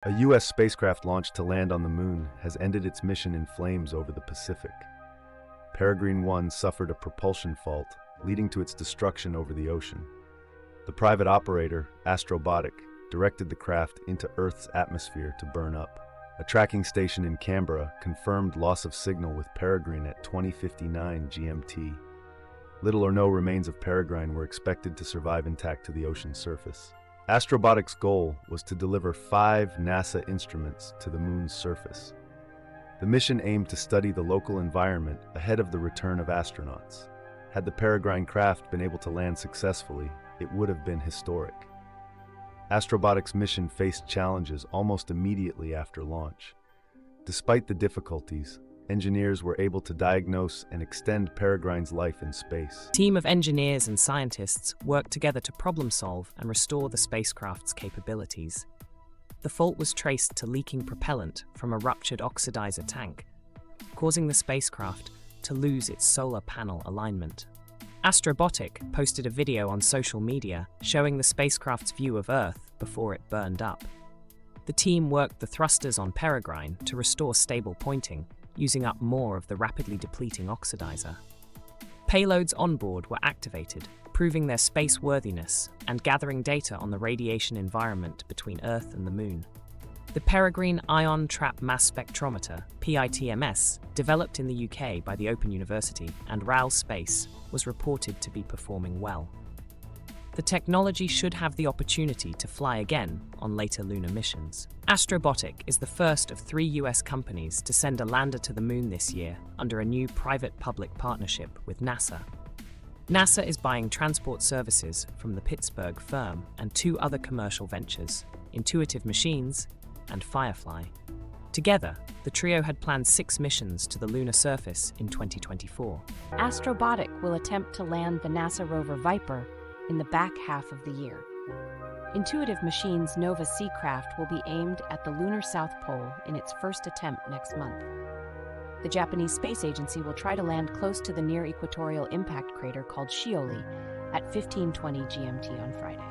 A U.S. spacecraft launched to land on the moon has ended its mission in flames over the Pacific. Peregrine One suffered a propulsion fault, leading to its destruction over the ocean. The private operator, Astrobotic, directed the craft into Earth's atmosphere to burn up. A tracking station in Canberra confirmed loss of signal with Peregrine at 20:59 GMT. Little or no remains of Peregrine were expected to survive intact to the ocean's surface. Astrobotic's goal was to deliver 5 NASA instruments to the moon's surface. The mission aimed to study the local environment ahead of the return of astronauts. Had the Peregrine craft been able to land successfully, it would have been historic. Astrobotic's mission faced challenges almost immediately after launch. Despite the difficulties, engineers were able to diagnose and extend Peregrine's life in space. A team of engineers and scientists worked together to problem solve and restore the spacecraft's capabilities. The fault was traced to leaking propellant from a ruptured oxidizer tank, causing the spacecraft to lose its solar panel alignment. Astrobotic posted a video on social media showing the spacecraft's view of Earth before it burned up. The team worked the thrusters on Peregrine to restore stable pointing, using up more of the rapidly depleting oxidizer. Payloads on board were activated, proving their space-worthiness and gathering data on the radiation environment between Earth and the Moon. The Peregrine Ion Trap Mass Spectrometer, PITMS, developed in the UK by the Open University and RAL Space, was reported to be performing well. The technology should have the opportunity to fly again on later lunar missions. Astrobotic is the first of 3 US companies to send a lander to the Moon this year under a new private-public partnership with NASA. NASA is buying transport services from the Pittsburgh firm and 2 other commercial ventures, Intuitive Machines and Firefly. Together, the trio had planned 6 missions to the lunar surface in 2024. Astrobotic will attempt to land the NASA rover Viper in the back half of the year. Intuitive Machines' Nova Sea craft will be aimed at the lunar South Pole in its first attempt next month. The Japanese Space Agency will try to land close to the near-equatorial impact crater called Shioli at 15:20 GMT on Friday.